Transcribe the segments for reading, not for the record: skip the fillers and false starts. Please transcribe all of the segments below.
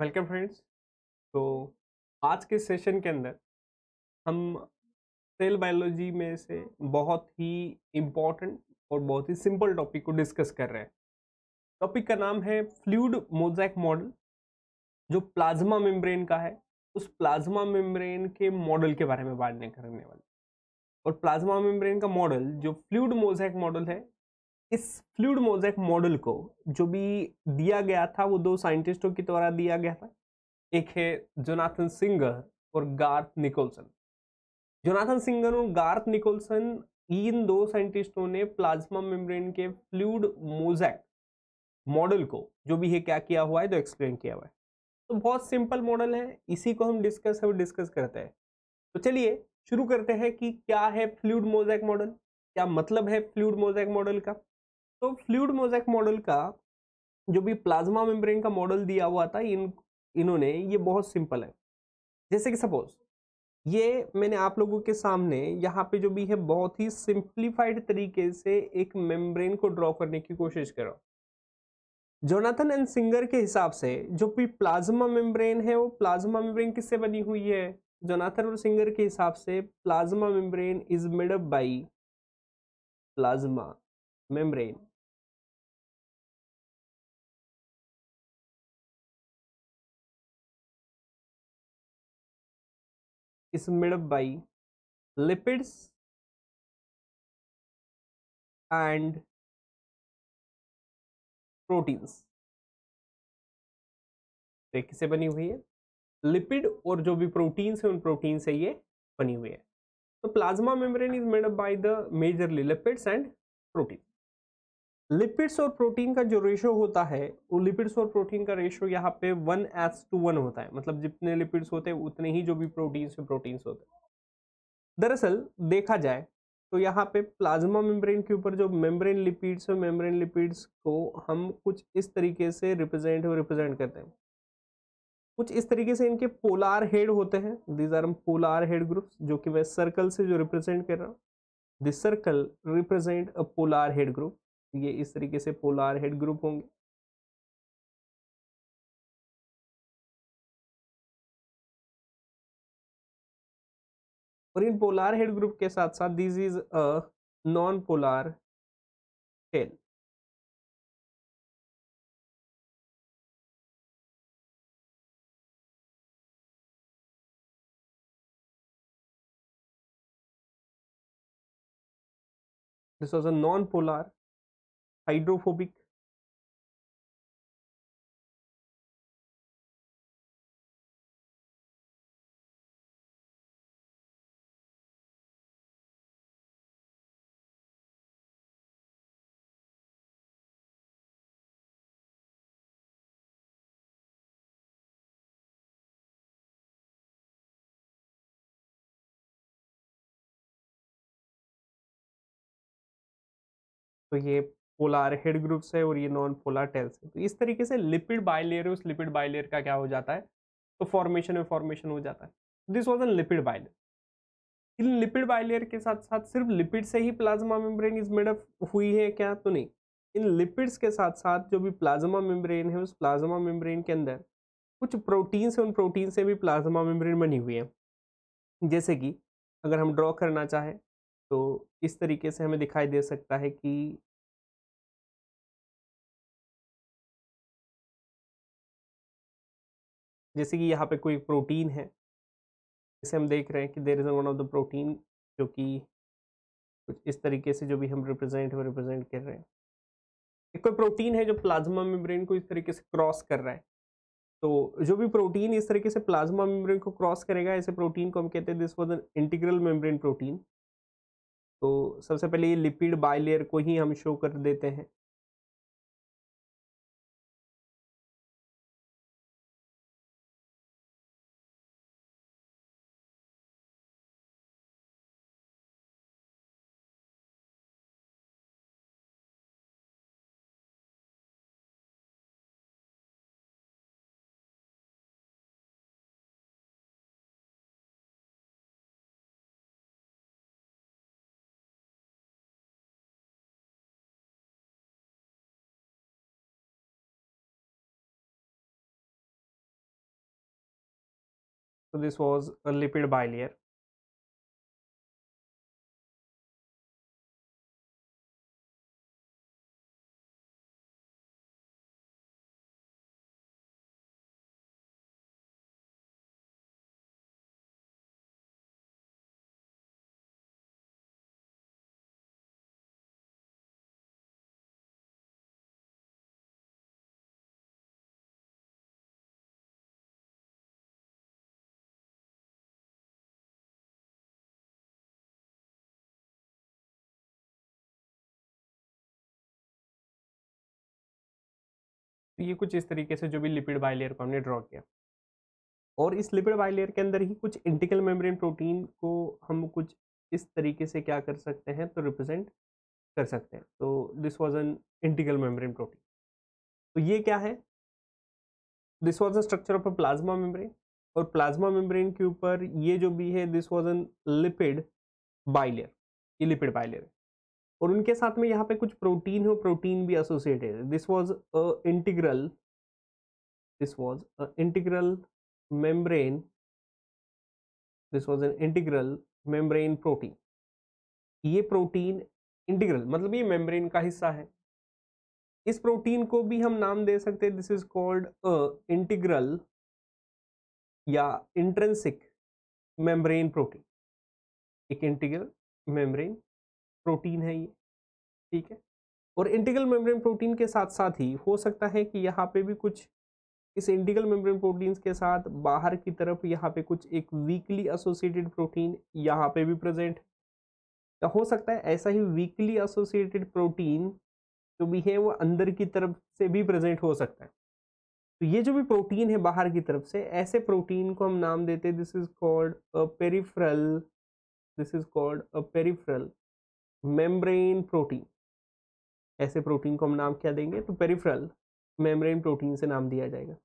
Welcome friends. तो आज के सेशन के अंदर हम सेल बायोलॉजी में से बहुत ही इम्पोर्टेंट और बहुत ही सिंपल टॉपिक को डिस्कस कर रहे हैं। टॉपिक का नाम है फ्लूइड मोज़ेक मॉडल, जो प्लाज्मा मेम्ब्रेन का है। उस प्लाज्मा मेम्ब्रेन के मॉडल के बारे में बात करने वाले। और प्लाज्मा मेम्ब्रेन का मॉडल जो फ्लूइड मोज़ेक मॉडल है, इस फ्लूइड मोज़ेक मॉडल को जो भी दिया गया था वो दो साइंटिस्टों के द्वारा दिया गया था। एक है जोनाथन सिंगर और गार्थ निकोलसन। जोनाथन सिंगर और गार्थ निकोलसन, इन दो साइंटिस्टों ने प्लाज्मा मेम्ब्रेन के फ्लूइड मोज़ेक मॉडल को जो भी है क्या किया हुआ है, तो एक्सप्लेन किया हुआ है। तो बहुत सिंपल मॉडल है, इसी को हम डिस्कस करते हैं। तो चलिए शुरू करते हैं कि क्या है फ्लूइड मोज़ेक मॉडल, क्या मतलब है फ्लूइड मोज़ेक मॉडल का। तो फ्लूइड मोज़ेक मॉडल का जो भी प्लाज्मा मेम्ब्रेन का मॉडल दिया हुआ था, इन्होंने ये बहुत सिंपल है। जैसे कि सपोज ये मैंने आप लोगों के सामने यहाँ पे जो भी है बहुत ही सिंप्लीफाइड तरीके से एक मेम्ब्रेन को ड्रॉ करने की कोशिश कर रहा हूँ। जोनाथन एंड सिंगर के हिसाब से जो भी प्लाज्मा मेम्ब्रेन है वो प्लाज्मा मेम्ब्रेन किससे बनी हुई है। जोनाथन और सिंगर के हिसाब से plasma membrane is made up by plasma membrane is made up by lipids and proteins। तो किससे बनी हुई है, लिपिड और जो भी प्रोटीन्स है उन प्रोटीन से ये बनी हुई है। तो plasma membrane is made up by the majorly lipids and protein. Lipids और प्रोटीन का जो रेशो होता है वो लिपिड्स और प्रोटीन का रेशो यहाँ पे 1:1 होता है। मतलब जितने लिपिड्स होते हैं उतने ही जो भी प्रोटीन्स होते हैं। दरअसल देखा जाए तो यहाँ पे प्लाज्मा मेम्ब्रेन के ऊपर जो मेम्ब्रेन लिपिड्स है, मेम्ब्रेन लिपिड्स को हम कुछ इस तरीके से रिप्रेजेंट करते हैं। कुछ इस तरीके से इनके पोलार हेड होते हैं, these are polar head groups, जो कि मैं सर्कल से जो रिप्रेजेंट कर रहा हूँ, this circle represent a polar head group. ये इस तरीके से पोलार हेड ग्रुप होंगे। और इन पोलार हेड ग्रुप के साथ साथ this is a non polar tail. This was a non polar hydrophobic तो ये पोलार हेड ग्रुप्स है और ये नॉन पोलार टेल्स है। तो इस तरीके से लिपिड बाइलेयर है, उस लिपिड बाइलेयर का क्या हो जाता है, तो फॉर्मेशन हो जाता है। This was an lipid bilayer. इन लिपिड बाइलेयर के साथ साथ सिर्फ लिपिड से ही plasma membrane is made up हुई है क्या, तो नहीं। इन लिपिड्स के साथ साथ जो भी प्लाज्मा मेम्ब्रेन है, उस प्लाज्मा मेम्ब्रेन के अंदर कुछ प्रोटीन से, उन प्रोटीन से भी प्लाज्मा मेम्ब्रेन बनी हुई है। जैसे कि अगर हम ड्रॉ करना चाहें तो इस तरीके से हमें दिखाई दे सकता है कि जैसे कि यहाँ पे कोई प्रोटीन है, जैसे हम देख रहे हैं कि there is one of the protein, जो कि कुछ इस तरीके से जो भी हम रिप्रेजेंट कर रहे हैं। एक कोई प्रोटीन है जो प्लाज्मा मेम्ब्रेन को इस तरीके से क्रॉस कर रहा है। तो जो भी प्रोटीन इस तरीके से प्लाज्मा मेम्ब्रेन को क्रॉस करेगा, ऐसे प्रोटीन को हम कहते हैं this was N integral membrane protein. तो सबसे पहले ये लिपिड बाइलेयर को ही हम शो कर देते हैं। So this was a lipid bilayer. तो ये कुछ इस तरीके से जो भी लिपिड बाइलेयर को हमने ड्रॉ किया, और इस लिपिड बाइलेयर के अंदर ही कुछ इंटिकल मेम्ब्रेन प्रोटीन को हम कुछ इस तरीके से क्या कर सकते हैं, तो रिप्रेजेंट कर सकते हैं। तो this was an integral membrane protein. तो ये क्या है, this was the structure of a plasma membrane, और प्लाज्मा मेम्ब्रेन के ऊपर ये जो भी है this was an lipid bilayer, ये लिपिड बाइलेयर है। और उनके साथ में यहाँ पे कुछ प्रोटीन हो, प्रोटीन भी एसोसिएटेड है। This was integral, this was integral membrane, this was N integral membrane protein. ये प्रोटीन इंटीग्रल मतलब ये मेम्ब्रेन का हिस्सा है। इस प्रोटीन को भी हम नाम दे सकते हैं, दिस इज कॉल्ड इंटीग्रल या इंट्रिंसिक मेम्ब्रेन प्रोटीन। एक इंटीग्रल मेम्ब्रेन प्रोटीन है ये, ठीक है। और इंटीग्रल मेम्ब्रेन प्रोटीन के साथ साथ ही हो सकता है कि यहाँ पे भी कुछ इस इंटीग्रल मेम्ब्रेन प्रोटीन्स के साथ बाहर की तरफ यहाँ पे कुछ एक वीकली एसोसिएटेड प्रोटीन यहाँ पे भी प्रेजेंट है। या हो सकता है ऐसा ही वीकली एसोसिएटेड प्रोटीन जो भी है वो अंदर की तरफ से भी प्रेजेंट हो सकता है। तो ये जो भी प्रोटीन है बाहर की तरफ से, ऐसे प्रोटीन को हम नाम देते हैं, this is called a peripheral, this is called a peripheral membrane protein. ऐसे प्रोटीन को हम नाम क्या देंगे, तो पेरिफेरल मेम्ब्रेन प्रोटीन से नाम दिया जाएगा।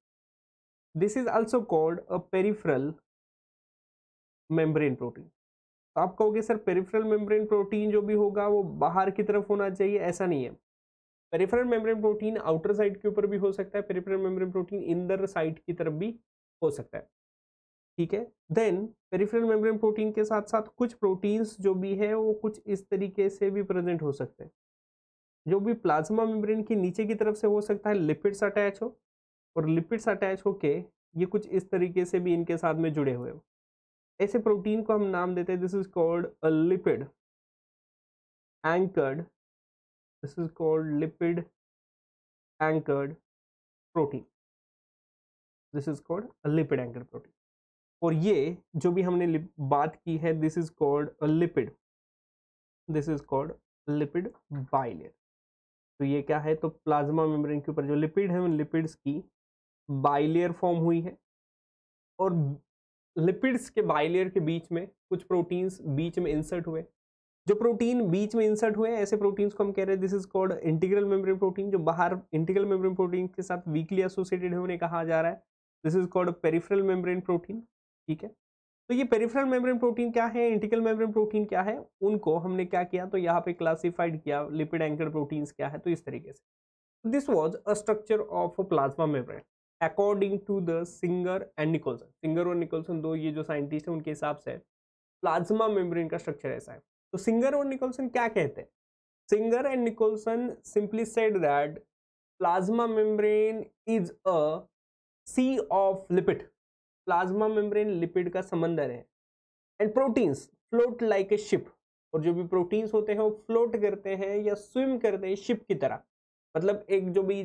This is also called a peripheral membrane protein. तो आप कहोगे सर पेरिफेरल मेम्ब्रेन प्रोटीन जो भी होगा वो बाहर की तरफ होना चाहिए, ऐसा नहीं है। Peripheral membrane protein outer side के ऊपर भी हो सकता है, peripheral membrane protein inner side की तरफ भी हो सकता है, ठीक है। देन पेरिफेरल मेम्ब्रेन प्रोटीन के साथ साथ कुछ प्रोटीन्स जो भी है वो कुछ इस तरीके से भी प्रेजेंट हो सकते हैं। जो भी प्लाज्मा मेम्ब्रेन की नीचे की तरफ से हो सकता है लिपिड्स अटैच हो, और लिपिड्स अटैच होके ये कुछ इस तरीके से भी इनके साथ में जुड़े हुए हो। ऐसे प्रोटीन को हम नाम देते हैं, this is called a lipid anchored, this is called lipid anchored protein, this is called a lipid anchored protein. और ये जो भी हमने बात की है, this is called a lipid, this is called lipid bilayer. तो ये क्या है, तो प्लाज्मा मेम्ब्रेन के ऊपर जो लिपिड है उन लिपिड्स की बाइलेयर फॉर्म हुई है, और लिपिड्स के बाइलेयर के बीच में कुछ प्रोटीन्स बीच में इंसर्ट हुए। जो प्रोटीन बीच में इंसर्ट हुए ऐसे प्रोटीन्स को हम कह रहे हैं this is called integral membrane protein. जो बाहर इंटीग्रल मेम्ब्रेन प्रोटीन के साथ वीकली एसोसिएटेड है उन्हें कहा जा रहा है this is called peripheral membrane protein, ठीक है। तो ये पेरिफेरल मेम्ब्रेन प्रोटीन क्या है, इंटीग्रल मेम्ब्रेन प्रोटीन क्या है, उनको हमने क्या किया, तो यहाँ पे क्लासिफाइड किया लिपिड एंकर्ड प्रोटीन्स क्या है। तो इस तरीके से this was a structure of a plasma membrane according to the Singer and Nicolson. Singer और निकोलसन दो ये जो साइंटिस्ट है उनके हिसाब से प्लाज्मा मेम्ब्रेन का स्ट्रक्चर ऐसा है। तो सिंगर और निकोलसन क्या कहते हैं, Singer and Nicolson simply said that plasma membrane is a sea of lipid. Plasma membrane lipid का समंदर है, and proteins float like a ship. और जो भी प्रोटीन्स होते हैं वो फ्लोट करते हैं या स्विम करते हैं शिप की तरह। मतलब एक जो भी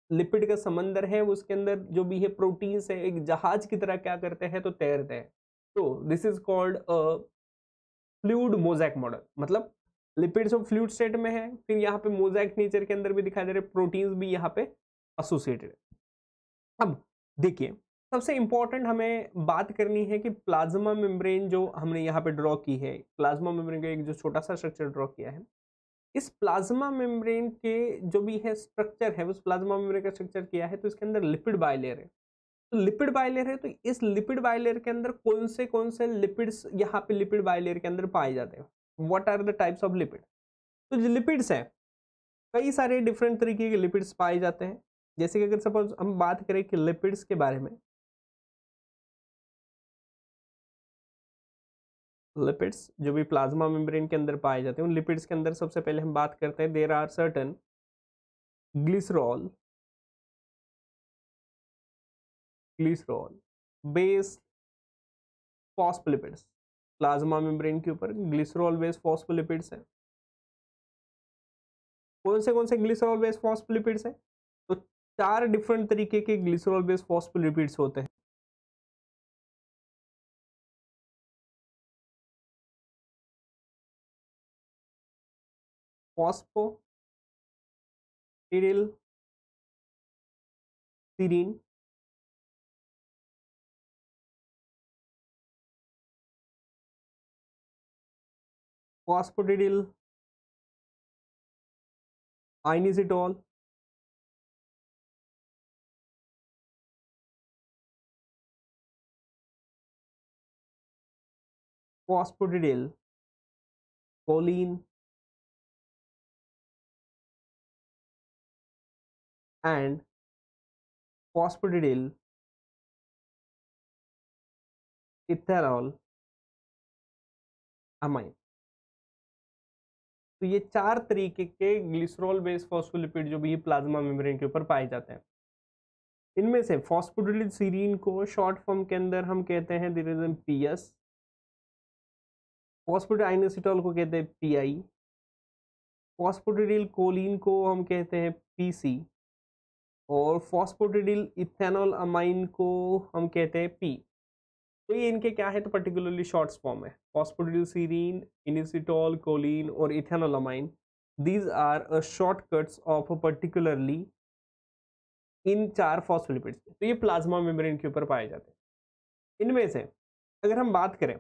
लिपिड का समंदर है उसके अंदर जो भी है प्रोटीन्स है एक जहाज की तरह क्या करते हैं, तो तैरते हैं। तो this is called a fluid mosaic model. मतलब लिपिड्स और फ्लूइड स्टेट में है, फिर यहाँ पे मोज़ेक नेचर के अंदर भी दिखाई दे रहे, प्रोटीन्स भी यहाँ पे एसोसिएटेड है। अब देखिए सबसे इंपॉर्टेंट हमें बात करनी है कि प्लाज्मा मेम्ब्रेन जो हमने यहाँ पे ड्रॉ की है, प्लाज्मा मेम्ब्रेन का एक जो छोटा सा स्ट्रक्चर ड्रॉ किया है, इस प्लाज्मा मेम्ब्रेन के जो भी है स्ट्रक्चर है उस प्लाज्मा मेम्ब्रेन का स्ट्रक्चर किया है, तो इसके अंदर लिपिड बाइलेयर है। तो लिपिड बाइलेयर है, तो इस लिपिड बाइलेयर के अंदर कौन से लिपिड्स यहाँ पे लिपिड बाइलेयर के अंदर पाए जाते हैं, what are the types of lipid. तो जो लिपिड्स है कई सारे डिफरेंट तरीके के लिपिड्स पाए जाते हैं। जैसे कि अगर सपोज हम बात करें कि लिपिड्स के बारे में, लिपिड्स जो भी प्लाज्मा मेम्ब्रेन के अंदर पाए जाते हैं, उन लिपिड्स के अंदर सबसे पहले हम बात करते हैं, there are certain glycerol glycerol based phospholipids. Plasma membrane के ऊपर ग्लिसरॉल बेस्ड फॉस्फोलिपिड्स हैं। कौन से ग्लिसरॉल बेस्ड फॉस्फोलिपिड्स हैं? तो 4 डिफरेंट तरीके के ग्लिसरॉल बेस्ड फॉस्फोलिपिड्स होते हैं। Phosphatidyl serine, phosphatidyl inositol, phosphatidyl choline and phosphatidyl ethanol amine. तो ये 4 तरीके के ग्लिसरॉल बेस्ड फॉस्फोलिपिड जो भी प्लाज्मा मेम्ब्रेन के ऊपर पाए जाते हैं। इनमें से फॉस्फोटिडिल सीरीन को शॉर्ट फॉर्म के अंदर हम कहते हैं पीएस, फॉस्फोटिडिल आइनोसिटॉल को कहते हैं पीआई, फॉस्फोटिडिल कोलिन को हम कहते हैं पीसी, और फॉस्फोटिडिल इथेनॉल अमाइन को हम कहते हैं पी। तो ये इनके क्या है, तो पर्टिकुलरली शॉर्ट्स फॉर्म है। फॉस्फोटिडिल सीरीन, इनिसिटॉल, कोलिन और ethanolamine, these are a shortcuts of particularly in 4 phospholipids. तो ये प्लाज्मा मेम्ब्रेन के ऊपर पाए जाते हैं। इनमें से अगर हम बात करें,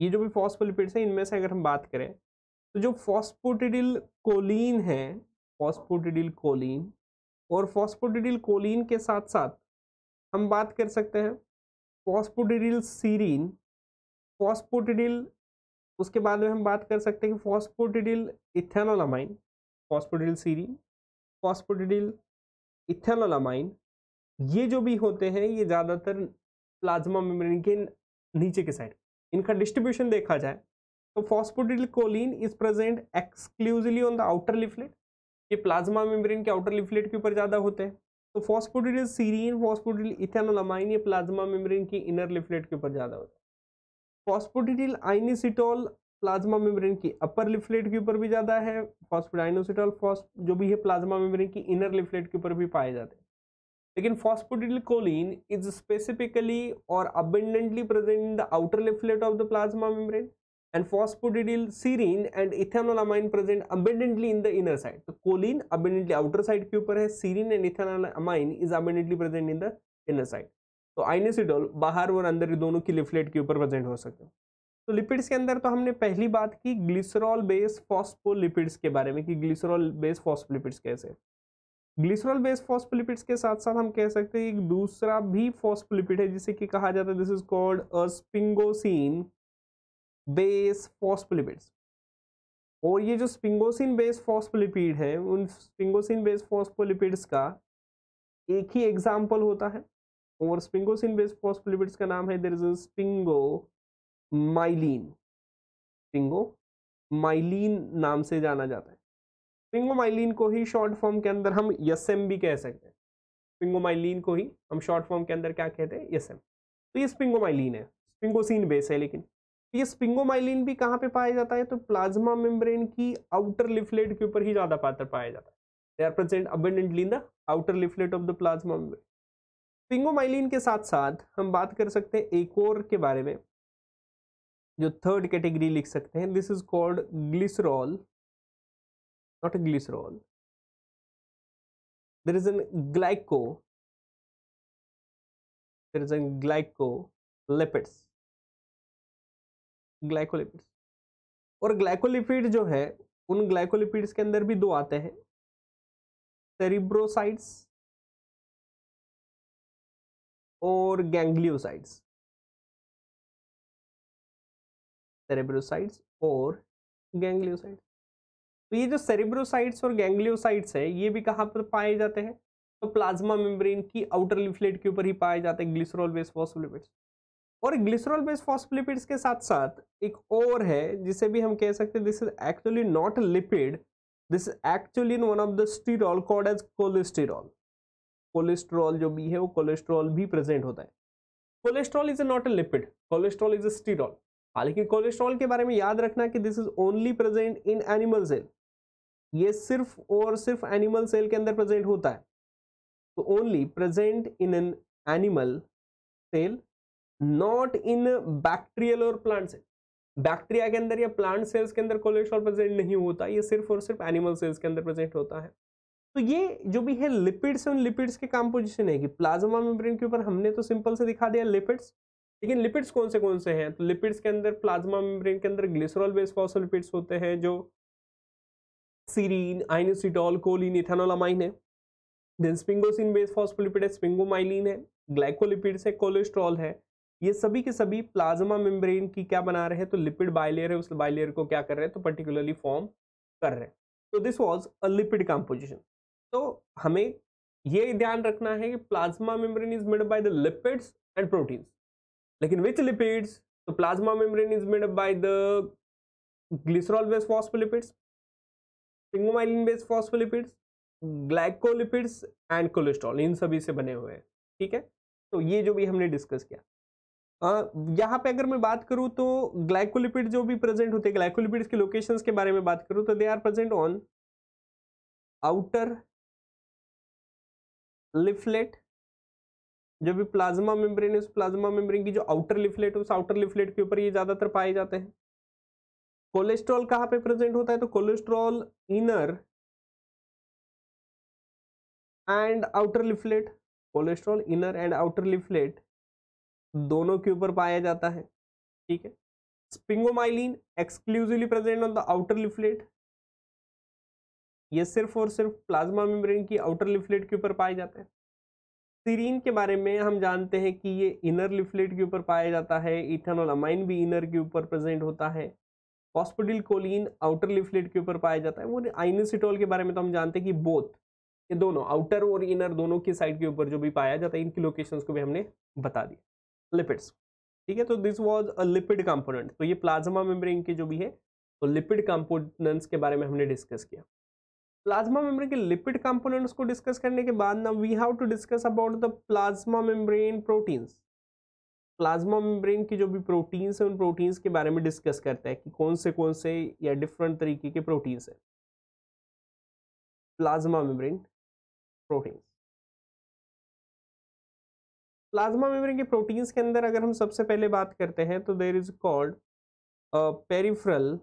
ये जो भी फॉस्फोलिपिड्स हैं, इनमें से अगर हम बात करें, तो जो फॉस्फोटिडिल कोलिन है, फॉस्फोटिडिल कोलिन और फॉस्फोटिडिल कोलिन के साथ साथ हम बात कर सकते हैं फॉस्फोटिडिल सीरीन, फॉस्फोटिडिल, उसके बाद में हम बात कर सकते हैं कि phosphatidyl ethanol amine, phosphatidyl serine, phosphatidyl ethanol amine, ये जो भी होते हैं ये ज़्यादातर प्लाज्मा मेम्ब्रेन के नीचे के साइड। इनका डिस्ट्रीब्यूशन देखा जाए तो phosphatidyl choline is present exclusively on the outer leaflet, ये प्लाज्मा मेम्ब्रेन के आउटर लिफलेट के ऊपर ज़्यादा होते हैं। तो phosphatidyl serine, phosphatidyl ethanol amine, ये प्लाज्मा मेम्ब्रेन की इनर लिफलेट के ऊपर ज़्यादा होता है। फॉस्फोटिडिल आइनिसिटॉल प्लाज्मा मेम्ब्रेन की अपर लिफलेट के ऊपर भी ज़्यादा है। फॉस्फोटिडिल आइनिसिटॉल जो भी है प्लाज्मा मेम्ब्रेन की इनर लिफलेट के ऊपर भी पाए जाते हैं। लेकिन फॉस्फोटिडिल कोलिन इज स्पेसिफिकली और abundantly present in the outer leaflet of the plasma membrane, and phosphatidyl serine and ethanol amine present abundantly in the inner side। तो कोलिन abundantly outer side के ऊपर है, serine and ethanol amine is abundantly present in the inner side। तो inositol बाहर और अंदर दोनों की लिफलेट के ऊपर प्रेजेंट हो सकते हैं। तो लिपिड्स के अंदर तो हमने पहली बात की ग्लिसरॉल बेस्ड फॉस्फोलिपिड्स के बारे में कि ग्लिसरॉल बेस्ड फॉस्फोलिपिड्स कैसे। ग्लिसरॉल बेस्ड फॉस्फोलिपिड्स के साथ साथ हम कह सकते हैं एक दूसरा भी फॉस्फोलिपिड है जिसे कि कहा जाता है this is called a sphingosine base phospholipids. और ये जो स्पिंगोसिन बेस फॉस्फोलिपिड है, उन स्पिंगोसिन बेस फॉस्फोलिपिड्स का एक ही एग्जाम्पल होता है, और स्पिंगोसिन बेस फॉस्फोलिपिड्स का नाम है देयर इज स्पिंगोमाइलिन। स्पिंगोमाइलिन नाम से जाना जाता है। स्पिंगोमाइलिन को ही शॉर्ट फॉर्म के अंदर हम एसएम भी कह सकते हैं। स्पिंगोमाइलिन को ही हम शॉर्ट फॉर्म के अंदर क्या कहते हैं, एसएम। तो ये स्पिंगोमाइलिन है, स्पिंगोसिन बेस है। लेकिन ये स्पिंगोमाइलिन भी कहाँ पे पाया जाता है, तो प्लाज्मा मेम्ब्रेन की आउटर लिफलेट के ऊपर ही ज्यादा पात्र पाया जाता है। They are present abundantly in the outer leaflet of the plasma membrane. Sphingomyelin के साथ साथ हम बात कर सकते हैं एक और के बारे में, जो थर्ड कैटेगरी लिख सकते हैं, this is called glycerol, not glycerol, there is an glycolipids, glycolipids. और ग्लाइकोलिपिड जो है, उन ग्लाइकोलिपिड्स के अंदर भी 2 आते हैं, सेरिब्रोसाइट्स और गैंग्लियोसाइट्स। सेरेब्रोसाइट्स और गैंग्लियोसाइट्स। तो ये जो सेरेब्रोसाइट्स और गैंग्लियोसाइट्स है, ये भी कहाँ पर पाए जाते हैं, तो प्लाज्मा मेम्ब्रेन की आउटर लिफलेट के ऊपर ही पाए जाते हैं ग्लिसरॉल बेस्ड फॉस्फोलिपिड्स। और ग्लिसरॉल बेस्ड फॉस्फोलिपिड्स के साथ साथ एक और है जिसे भी हम कह सकते हैं this is actually not a lipid, this actually in one of the sterol called as cholesterol. Cholesterol जो भी है वो कोलेस्ट्रॉल भी प्रेजेंट होता है। Cholesterol is not a lipid, cholesterol is a sterol. हाँ, लेकिन कोलेस्ट्रॉल के बारे में याद रखना कि this is only present in animal cell, ये सिर्फ और सिर्फ एनिमल सेल के अंदर प्रेजेंट होता है। तो only present in an animal cell, not in bacterial और प्लांट सेल। बैक्टीरिया के अंदर या प्लांट सेल्स के अंदर कोलेस्ट्रॉल प्रेजेंट नहीं होता, ये सिर्फ और सिर्फ एनिमल सेल्स के अंदर प्रेजेंट होता है। तो ये जो भी है लिपिड्स, उन लिपिड्स के कंपोजिशन है कि प्लाज्मा मेम्ब्रेन के ऊपर हमने तो सिंपल से दिखा दिया लिपिड्स, लेकिन लिपिड्स कौन से हैं? तो लिपिड्स के अंदर प्लाज्मा मेम्ब्रेन के अंदर ग्लिसरॉल बेस्ड फॉस्फोलिपिड्स होते हैं जो सीरीन, आइनोसिटॉल, कोलिन, इथेनोलामाइन है। देन स्पिंगोसिन बेस्ड फॉस्फोलिपिड है, स्पिंगोमाइलिन है, ग्लाइकोलिपिड्स है, कोलेस्ट्रॉल है। ये सभी के सभी प्लाज्मा मेम्ब्रेन की क्या बना रहे हैं? तो लिपिड बाइलेयर है, उस बाइलेयर को क्या कर रहे हैं? तो पर्टिकुलरली फॉर्म कर रहे हैं। तो this was a lipid composition. तो हमें ये ध्यान रखना है कि plasma membrane is made by the lipids and proteins. लेकिन विच लिपिड्स? तो plasma membrane is made by the glycerol based phospholipids, sphingomyelin based phospholipids, glycolipids and cholesterol, इन सभी से बने हुए हैं। ठीक है, तो ये जो भी हमने डिस्कस किया। यहाँ पे अगर मैं बात करूं तो ग्लाइकोलिपिड जो भी प्रेजेंट होते हैं, ग्लाइकोलिपिड्स के लोकेशंस के बारे में बात करूं तो they are present on outer leaflet. जो भी प्लाज्मा मेम्ब्रेन है, उस प्लाज्मा मेम्ब्रेन की जो आउटर लिफलेट है, उस आउटर लिफलेट के ऊपर ये ज्यादातर पाए जाते हैं। कोलेस्ट्रॉल कहाँ पे प्रेजेंट होता है? तो cholesterol inner and outer leaflet, cholesterol inner and outer leaflet दोनों के ऊपर पाया जाता है। ठीक है, sphingomyelin exclusively present on the outer leaflet, ये सिर्फ और सिर्फ प्लाज्मा मेम्ब्रेन की आउटर लिफलेट के ऊपर पाए जाते हैं। सीरीन के बारे में हम जानते हैं कि ये इनर लिफलेट के ऊपर पाया जाता है, इथेनोलामाइन भी इनर के ऊपर प्रेजेंट होता है, फॉस्फेटिल कोलिन आउटर लिफलेट के ऊपर पाया जाता है। वो आइनोसिटोल के बारे में तो हम जानते हैं कि बोथ, ये दोनों आउटर और इनर दोनों की साइड के ऊपर जो भी पाया जाता है, इनकी लोकेशंस को भी हमने बता दिया। लिपिड्स, ठीक है, तो this was a lipid component. तो ये प्लाज्मा मेम्ब्रेन के जो भी है तो लिपिड कंपोनेंट्स के बारे में हमने डिस्कस किया। प्लाज्मा मेम्ब्रेन के लिपिड कंपोनेंट्स को डिस्कस करने के बाद ना we have to discuss about the plasma membrane proteins. Plasma membrane की जो भी प्रोटीन्स है, उन प्रोटीन्स के बारे में डिस्कस करते हैं कि कौन से या डिफरेंट तरीके के प्रोटीन्स है plasma membrane proteins. Plasma membrane के प्रोटीन्स के अंदर अगर हम सबसे पहले बात करते हैं तो there is called peripheral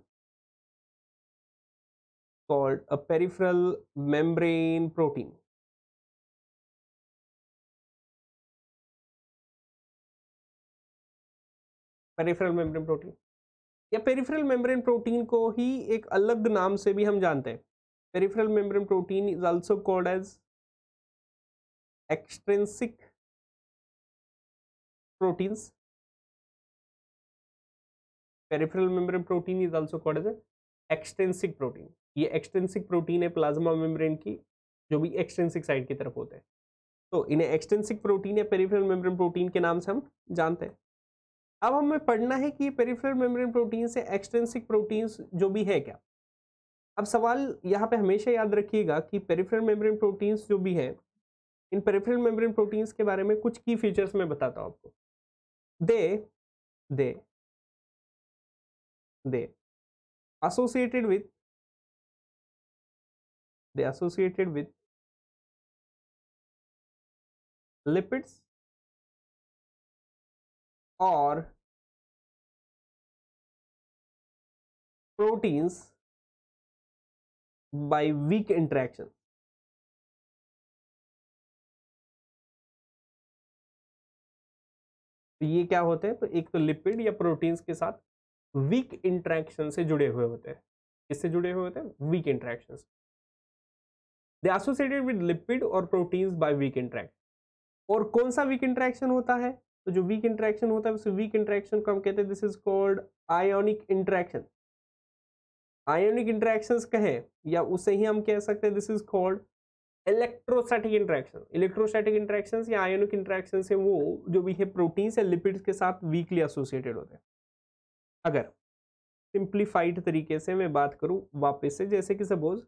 membrane protein. Peripheral membrane protein या पेरिफेरल मेम्ब्रेन प्रोटीन को ही एक अलग नाम से भी हम जानते हैं। Peripheral membrane protein is also called as extrinsic proteins. Peripheral membrane protein is also called as extrinsic protein. ये एक्सट्रिंसिक प्रोटीन है प्लाज्मा मेम्ब्रेन की, जो भी एक्सट्रिंसिक साइड की तरफ होते हैं, तो इन्हें एक्सट्रिंसिक प्रोटीन या पेरिफेरल मेम्ब्रेन प्रोटीन के नाम से हम जानते हैं। अब हमें पढ़ना है कि पेरिफेरल मेम्ब्रेन प्रोटीन से एक्सट्रिंसिक प्रोटीन्स जो भी है क्या। अब सवाल यहाँ पे हमेशा याद रखिएगा कि पेरिफेरल मेम्ब्रेन प्रोटीन्स जो भी है, इन पेरिफेरल मेम्ब्रेन प्रोटीन्स के बारे में कुछ की फीचर्स मैं बताता हूँ आपको। दे दे दे associated with they associated with lipids or proteins by weak interaction। तो ये क्या होते हैं? तो एक तो लिपिड या प्रोटीन्स के साथ वीक इंटरेक्शन से जुड़े हुए होते हैं। किससे जुड़े हुए होते हैं? Weak interaction. They associated with lipid और प्रोटीन्स बाय वीक इंटरेक्शन। और कौन सा वीक इंटरेक्शन होता है? तो जो वीक इंटरेक्शन होता है उस वीक इंटरेक्शन को हम कहते हैं this is called ionic interaction. Ionic interactions कहें या उसे ही हम कह सकते हैं this is called electrostatic interactions या आयोनिक इंटरेक्शंस है वो जो भी है प्रोटीन्स या लिपिड्स के साथ वीकली एसोसिएटेड होते हैं। अगर सिंप्लीफाइड तरीके से मैं बात करूं वापस से, जैसे कि सपोज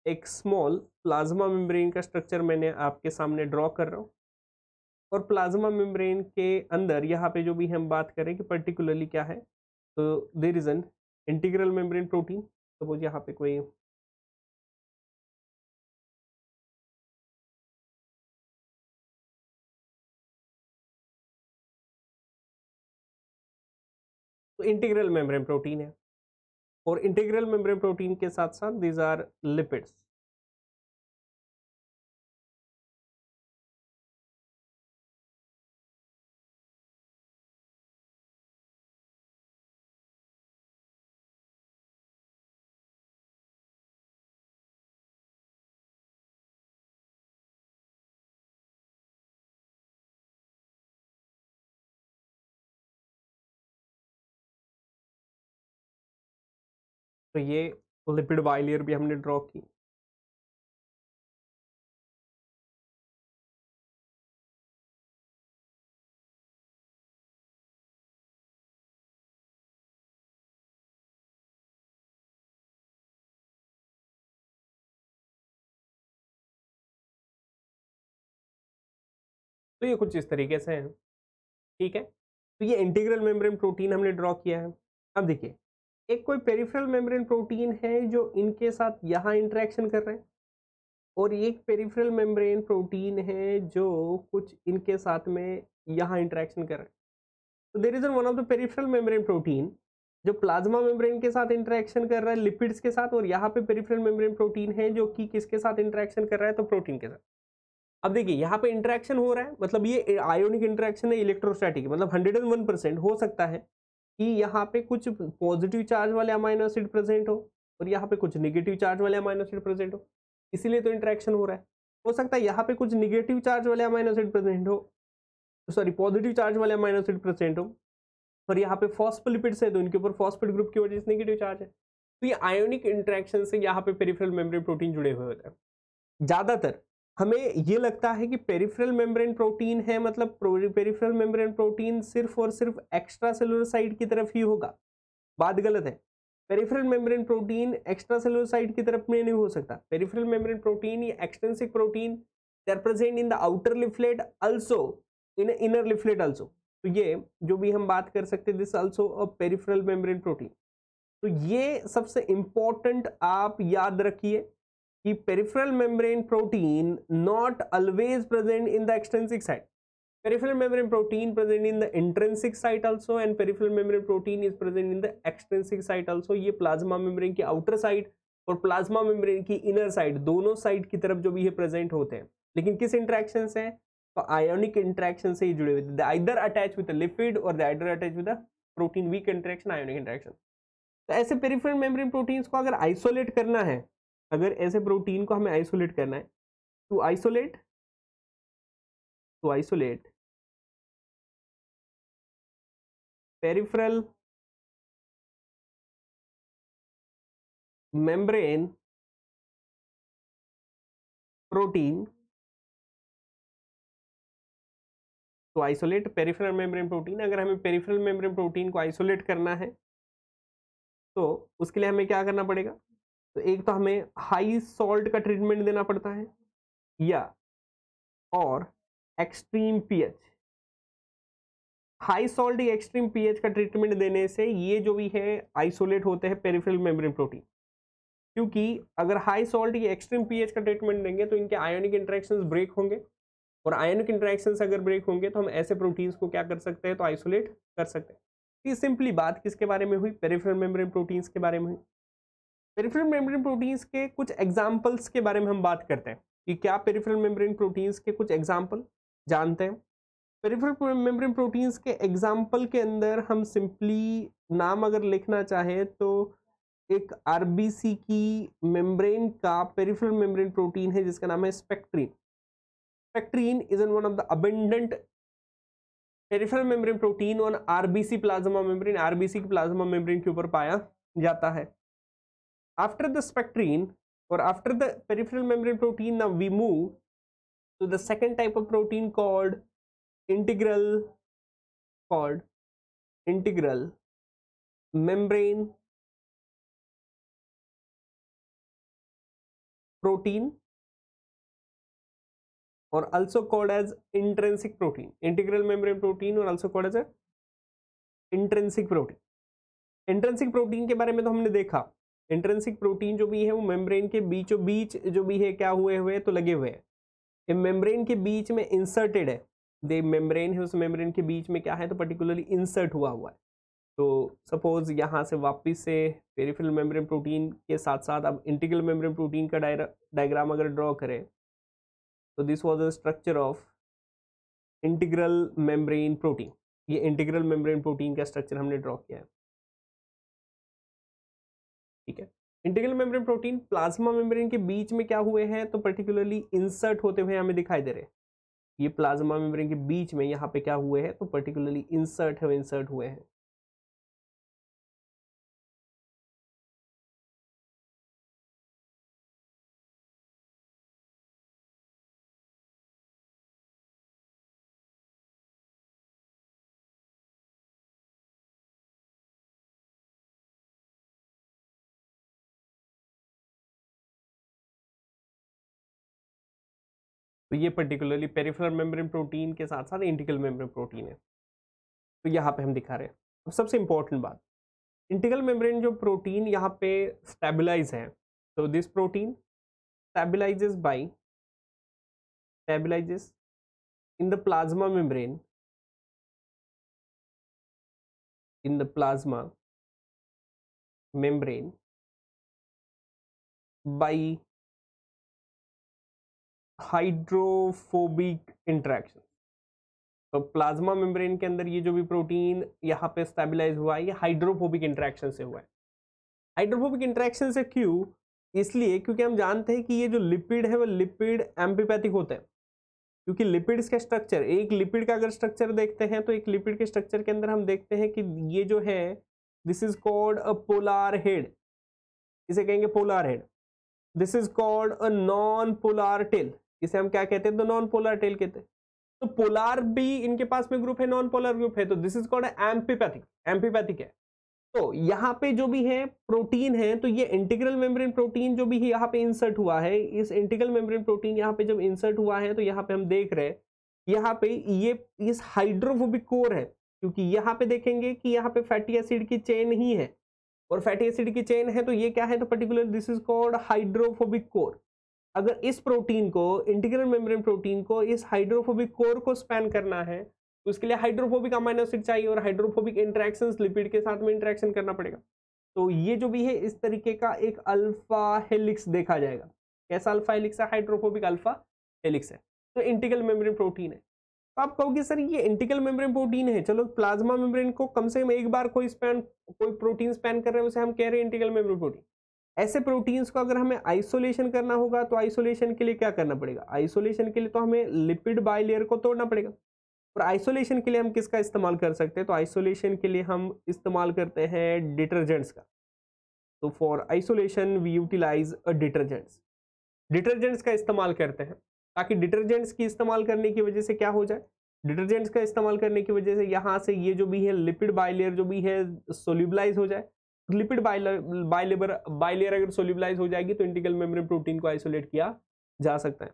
एक स्मॉल प्लाज्मा मेम्ब्रेन का स्ट्रक्चर मैंने आपके सामने ड्रॉ कर रहा हूं, और प्लाज्मा मेम्ब्रेन के अंदर यहाँ पे जो भी हम बात करें कि पर्टिकुलरली क्या है, तो there is an integral membrane protein. Suppose यहाँ पे कोई तो इंटीग्रल मेम्ब्रेन प्रोटीन है, और इंटीग्रल मेम्ब्रेन प्रोटीन के साथ साथ दीज आर लिपिड्स। तो ये लिपिड बाइलेयर भी हमने ड्रॉ की। तो ये कुछ इस तरीके से है, ठीक है। तो ये इंटीग्रल मेम्ब्रेन प्रोटीन हमने ड्रॉ किया है। अब देखिए, एक कोई पेरिफेरल मेम्ब्रेन प्रोटीन है जो इनके साथ यहाँ इंटरेक्शन कर रहे हैं, और एक पेरिफेरल मेम्ब्रेन प्रोटीन है जो कुछ इनके साथ में यहाँ इंटरेक्शन कर रहे हैं। तो there is one of the peripheral membrane protein जो प्लाज्मा मेम्ब्रेन के साथ इंटरेक्शन कर रहा है लिपिड्स के साथ, और यहाँ पे पेरिफेरल मेम्ब्रेन प्रोटीन है जो कि किसके साथ इंटरेक्शन कर रहा है, तो प्रोटीन के साथ। अब देखिए यहाँ पे इंटरेक्शन हो रहा है, मतलब ये आयोनिक इंटरेक्शन है, इलेक्ट्रोस्टैटिक, मतलब 101% हो सकता है कि यहाँ पे कुछ पॉजिटिव चार्ज वाले अमाइनो एसिड प्रेजेंट हो और यहाँ पे कुछ नेगेटिव चार्ज वाले अमाइनो एसिड प्रेजेंट हो, इसीलिए तो इंटरेक्शन हो रहा है। हो सकता है यहाँ पे कुछ नेगेटिव चार्ज वाले अमाइनो एसिड प्रेजेंट हो, सॉरी पॉजिटिव चार्ज वाले अमाइनो एसिड प्रेजेंट हो, और यहाँ पे फॉस्फोलिपिड्स है तो इनके ऊपर फॉस्फेट ग्रुप की वजह से नेगेटिव चार्ज है। तो ये आयोनिक इंटरेक्शन से यहाँ पे पेरिफेरल मेम्ब्रेन प्रोटीन जुड़े हुए होते हैं। ज्यादातर हमें ये लगता है कि पेरिफेरल मेम्ब्रेन प्रोटीन है, मतलब पेरिफेरल मेम्ब्रेन प्रोटीन सिर्फ और सिर्फ एक्स्ट्रा सेलुलर साइड की तरफ ही होगा। बात गलत है। Peripheral membrane protein extracellular side की तरफ में नहीं हो सकता। पेरिफेरल मेम्ब्रेन प्रोटीन या extrinsic protein they are present in the outer leaflet also in inner leaflet also. तो ये जो भी हम बात कर सकते हैं this also a peripheral membrane protein. तो ये सबसे इंपॉर्टेंट आप याद रखिए कि peripheral membrane protein not always present in the extrinsic side. Peripheral membrane protein present in the intrinsic site also, and peripheral membrane protein is present in the extrinsic site also. ये plasma membrane की outer side और plasma membrane की inner side दोनों side की तरफ जो भी है प्रेजेंट होते हैं, लेकिन किस इंटरेक्शन से, तो आयोनिक इंटरेक्शन से ही जुड़े हुए थे। आइदर अटैच विद लिपिड और either attach with protein, weak interaction, ionic interaction. तो ऐसे पेरिफेरल मेम्ब्रेन प्रोटीन्स को अगर आइसोलेट करना है, अगर ऐसे प्रोटीन को हमें आइसोलेट करना है, to isolate peripheral membrane protein, तो आइसोलेट पेरिफेरल मेम्ब्रेन प्रोटीन, अगर हमें पेरिफेरल मेम्ब्रेन प्रोटीन को आइसोलेट करना है तो उसके लिए हमें क्या करना पड़ेगा, तो एक तो हमें हाई सॉल्ट का ट्रीटमेंट देना पड़ता है या और एक्सट्रीम पीएच। हाई सॉल्ट या एक्सट्रीम पीएच का ट्रीटमेंट देने से ये जो भी है आइसोलेट होते हैं पेरिफेरल मेम्ब्रेन प्रोटीन, क्योंकि अगर हाई सॉल्ट या एक्सट्रीम पीएच का ट्रीटमेंट देंगे तो इनके आयोनिक इंटरेक्शंस ब्रेक होंगे, और आयोनिक इंटरेक्शंस अगर ब्रेक होंगे तो हम ऐसे प्रोटीन्स को क्या कर सकते हैं, तो आइसोलेट कर सकते हैं। ये सिंपली बात किसके बारे में हुई, पेरिफेरल मेम्ब्रेन प्रोटीन्स के बारे में हुई। पेरिफेरल मेम्ब्रेन प्रोटीन्स के कुछ एग्जाम्पल्स के बारे में हम बात करते हैं कि क्या पेरिफेरल मेम्ब्रेन प्रोटीन्स के कुछ एग्जाम्पल जानते हैं। पेरिफेरल मेम्ब्रेन प्रोटीन्स के एग्जाम्पल के अंदर हम सिंपली नाम अगर लिखना चाहें तो एक आरबीसी की मेम्ब्रेन का पेरिफेरल मेम्ब्रेन प्रोटीन है जिसका नाम है spectrin. Spectrin is one of the abundant peripheral membrane protein on RBC plasma membrane, RBC की प्लाज्मा मेम्ब्रेन के ऊपर पाया जाता है। आफ्टर द स्पेक्ट्रीन और after the peripheral membrane protein now we move to the second type of protein called integral membrane protein or also called as intrinsic protein. Integral membrane protein or also called as a intrinsic protein. Intrinsic protein के बारे में तो हमने देखा, intrinsic protein जो भी है वो मेम्ब्रेन के बीचों बीच जो भी है क्या हुए तो लगे हुए हैं, ये मेम्ब्रेन के बीच में इंसर्टेड है, दे मेम्ब्रेन है उस मेम्ब्रेन के बीच में क्या है तो पर्टिकुलरली इंसर्ट हुआ है। तो सपोज यहाँ से वापस से पेरिफेरल मेम्ब्रेन प्रोटीन के साथ साथ अब इंटीग्रल मेम्ब्रेन प्रोटीन का डायग्राम अगर ड्रॉ करें तो this was the structure of integral membrane protein. ये इंटीग्रल मेम्ब्रेन प्रोटीन का स्ट्रक्चर हमने ड्रॉ किया है, ठीक है। Integral membrane protein plasma membrane के बीच में क्या हुए हैं तो पर्टिकुलरली इंसर्ट होते हुए हमें दिखाई दे रहे हैं। ये प्लाज्मा मेम्ब्रेन के बीच में यहाँ पे क्या हुए हैं तो पर्टिकुलरली इंसर्ट हुए हैं। तो ये पर्टिकुलरली पेरिफेरल मेम्ब्रेन प्रोटीन के साथ साथ इंटीग्रल मेम्ब्रेन प्रोटीन है, तो यहाँ पे हम दिखा रहे हैं। अब सबसे इंपॉर्टेंट बात, इंटीग्रल मेम्ब्रेन जो प्रोटीन यहाँ पे स्टेबलाइज है, तो this protein stabilises in the plasma membrane by hydrophobic interaction. तो प्लाज्मा मेम्ब्रेन के अंदर ये जो भी प्रोटीन यहाँ पे स्टेबलाइज हुआ है ये हाइड्रोफोबिक इंटरेक्शन से हुआ है। हाइड्रोफोबिक इंटरेक्शन से क्यों? इसलिए क्योंकि हम जानते हैं कि ये जो लिपिड है वो लिपिड एम्फीपैथिक होता है, क्योंकि लिपिड्स का स्ट्रक्चर, एक लिपिड का अगर स्ट्रक्चर देखते हैं तो एक लिपिड के स्ट्रक्चर के अंदर हम देखते हैं कि ये जो है this is called a polar head, इसे कहेंगे polar head. This is called a non polar tail, इसे हम क्या कहते हैं तो नॉन पोलर टेल कहते हैं। तो पोलर भी इनके पास में ग्रुप है, नॉन पोलर ग्रुप है, तो दिस इज कॉल्ड एम्फीपैथिक है। तो यहाँ पे जो भी है प्रोटीन है, तो ये इंटीग्रल मेम्ब्रेन प्रोटीन जो भी है यहाँ पे इंसर्ट हुआ है, इस इंटीग्रल मेम्ब्रेन प्रोटीन यहाँ पे जब इंसर्ट हुआ है तो यहाँ पे हम देख रहे हैं यहाँ पे ये इस हाइड्रोफोबिक कोर है, क्योंकि यहाँ पे देखेंगे कि यहाँ पे फैटी एसिड की चेन ही है और फैटी एसिड की चेन है, तो ये क्या है तो particular this is called hydrophobic core. अगर इस प्रोटीन को, इंटीग्रल मेम्ब्रेन प्रोटीन को इस हाइड्रोफोबिक कोर को स्पैन करना है तो उसके लिए हाइड्रोफोबिक अमीनो एसिड चाहिए और हाइड्रोफोबिक इंटरेक्शंस लिपिड के साथ में इंटरेक्शन करना पड़ेगा। तो ये जो भी है इस तरीके का एक अल्फा हेलिक्स देखा जाएगा। कैसा अल्फा हेलिक्स है? हाइड्रोफोबिक अल्फा हेलिक्स है। तो इंटीग्रल मेम्ब्रेन प्रोटीन है। तो आप कहोगे सर ये इंटीग्रल मेम्ब्रेन प्रोटीन है, चलो प्लाज्मा मेम्ब्रेन को कम से कम एक बार कोई प्रोटीन स्पैन कर रहे हैं उसे हम कह रहे हैं इंटीग्रल मेम्ब्रेन प्रोटीन। ऐसे प्रोटीन्स को अगर हमें आइसोलेशन करना होगा तो आइसोलेशन के लिए क्या करना पड़ेगा? आइसोलेशन के लिए तो हमें लिपिड बाइलेयर को तोड़ना पड़ेगा। और आइसोलेशन के लिए हम किसका इस्तेमाल कर सकते हैं? तो आइसोलेशन के लिए हम इस्तेमाल करते हैं डिटर्जेंट्स का। तो for isolation we utilize a detergents का इस्तेमाल करते हैं, ताकि डिटर्जेंट्स की इस्तेमाल करने की वजह से क्या हो जाए, डिटर्जेंट्स का इस्तेमाल करने की वजह से यहाँ से ये जो भी है लिपिड बाइलेयर जो भी है सोल्यूबलाइज हो जाए। लिपिड बाइलेयर अगर सोल्यूबलाइज हो जाएगी तो इंटीग्रल मेम्ब्रेन प्रोटीन को आइसोलेट किया जा सकता है।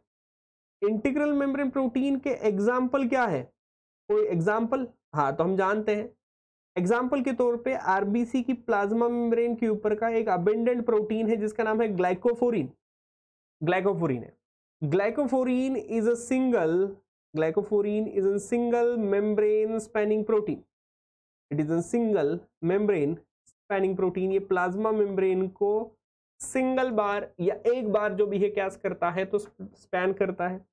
इंटीग्रल मेम्ब्रेन प्रोटीन के एग्जाम्पल क्या है? कोई एग्जाम्पल? हाँ, तो हम जानते हैं एग्जाम्पल के तौर पे आरबीसी की प्लाज्मा मेम्ब्रेन के ऊपर का एक अबेंडेंट प्रोटीन है जिसका नाम है ग्लाइकोफोरिन है। ग्लाइकोफोरिन is a single membrane spanning protein. It is a single membrane spanning protein. ये प्लाज्मा मेम्ब्रेन को सिंगल बार या एक बार जो भी है क्या करता है तो स्पैन करता है।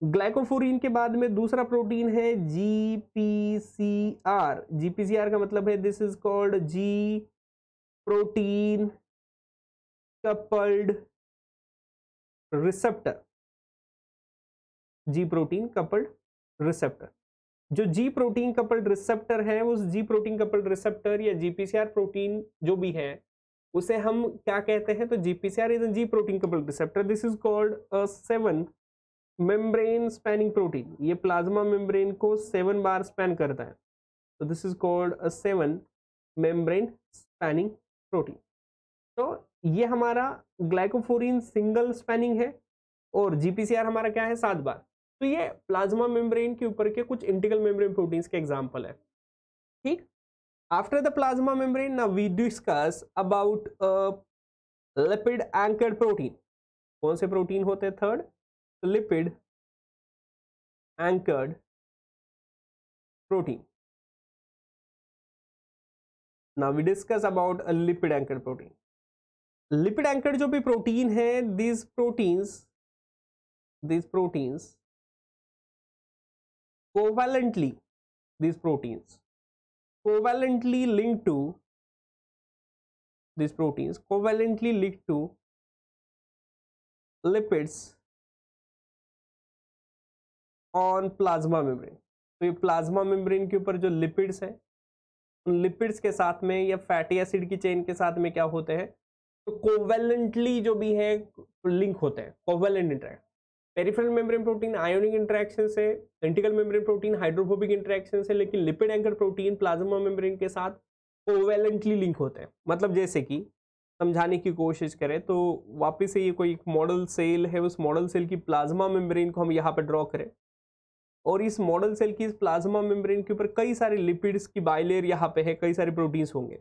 ग्लाइकोफोरिन के बाद में दूसरा प्रोटीन है जीपीसीआर। जीपीसीआर का मतलब है this is called ji protein coupled receptor. Ji protein coupled receptor, जो जी प्रोटीन कपल्ड रिसेप्टर है उस जी प्रोटीन कपल्ड रिसेप्टर या जीपीसीआर प्रोटीन जो भी है उसे हम क्या कहते हैं, तो GPCR is ji protein coupled receptor. This is called a 7 membrane spanning protein. ये प्लाज्मा मेम्ब्रेन को 7 बार स्पैन करता है, तो this is called a 7 membrane spanning protein. तो ये हमारा ग्लाइकोफोरिन सिंगल स्पैनिंग है और GPCR हमारा क्या है, 7 बार। तो ये प्लाज्मा मेम्ब्रेन के ऊपर के कुछ इंटीग्रल मेम्ब्रेन प्रोटीन्स के एग्जांपल है। ठीक, after the plasma membrane now we discuss about lipid anchored protein. कौन से प्रोटीन होते हैं? Third, lipid anchored protein. Now we discuss about a lipid anchored protein. Lipid anchored जो भी प्रोटीन है, these proteins covalently, these proteins covalently linked to lipids on plasma membrane। तो ये plasma membrane के ऊपर जो लिपिड्स है, उन लिपिड्स के साथ में या फैटी एसिड की चेन के साथ में क्या होते हैं, तो कोवेलेंटली जो भी है लिंक होते हैं, covalent interact. Peripheral membrane protein ionic interaction से, integral membrane protein hydrophobic interaction से, लेकिन lipid anchor protein plasma membrane के साथ कोवेलेंटली लिंक होते हैं। मतलब जैसे कि समझाने की कोशिश करें तो वापस से ये कोई मॉडल सेल है, उस मॉडल सेल की प्लाज्मा मेम्ब्रेन को हम यहाँ पे ड्रॉ करें और इस मॉडल सेल की प्लाज्मा मेम्ब्रेन के ऊपर कई सारे लिपिड्स की बाइलेयर यहाँ पे है, कई सारे प्रोटीन्स होंगे,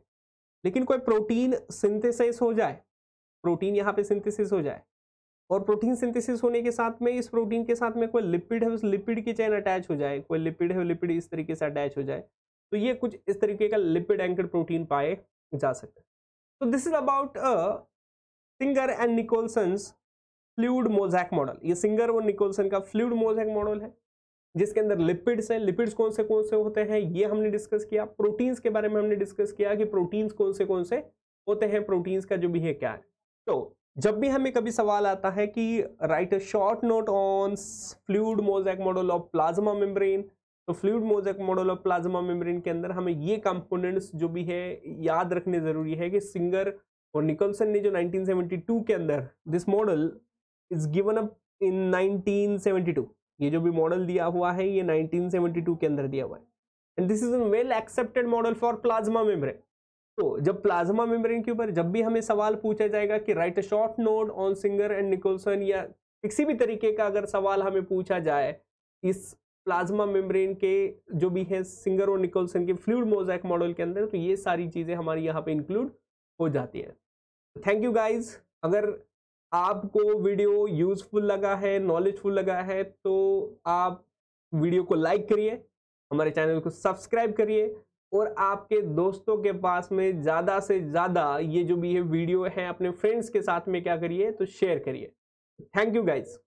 लेकिन कोई प्रोटीन सिंथेसाइज हो जाए, प्रोटीन यहाँ पे सिंथेसिस हो जाए और प्रोटीन सिंथेसिस होने के साथ में इस प्रोटीन के साथ में कोई लिपिड है, उस लिपिड की चेन अटैच हो जाए, कोई लिपिड है, लिपिड इस तरीके से अटैच हो जाए, तो ये कुछ इस तरीके का लिपिड एंकर्ड प्रोटीन पाए जा सकते हैं। तो this is about Singer and Nicolson's fluid mosaic model. ये सिंगर और निकोलसन का फ्लूइड मोज़ेक मॉडल है जिसके अंदर लिपिड्स हैं। लिपिड्स कौन से होते हैं ये हमने डिस्कस किया। प्रोटीन्स के बारे में हमने डिस्कस किया कि प्रोटीन्स कौन से होते हैं, प्रोटीन्स का जो भी है क्या है। तो जब भी हमें कभी सवाल आता है कि write a short note on fluid mosaic model of plasma membrane, तो fluid mosaic model of plasma membrane के अंदर हमें ये कंपोनेंट्स जो भी है याद रखने जरूरी है कि सिंगर और निकोलसन ने जो 1972 के अंदर this model is given up in 1972, ये जो भी मॉडल दिया हुआ है ये 1972 के अंदर दिया हुआ है and this is a well accepted model for plasma membrane. तो जब प्लाज्मा मेम्ब्रेन के ऊपर जब भी हमें सवाल पूछा जाएगा कि write a short note on Singer and Nicolson या किसी भी तरीके का अगर सवाल हमें पूछा जाए इस प्लाज्मा मेम्ब्रेन के जो भी है सिंगर और निकोलसन के फ्लूइड मोज़ेक मॉडल के अंदर, तो ये सारी चीजें हमारी यहाँ पे इंक्लूड हो जाती है। Thank you guys. अगर आपको वीडियो यूजफुल लगा है, नॉलेजफुल लगा है, तो आप वीडियो को लाइक करिए, हमारे चैनल को सब्सक्राइब करिए और आपके दोस्तों के पास में ज़्यादा से ज़्यादा ये जो भी है वीडियो है अपने फ्रेंड्स के साथ में क्या करिए, तो शेयर करिए। Thank you guys.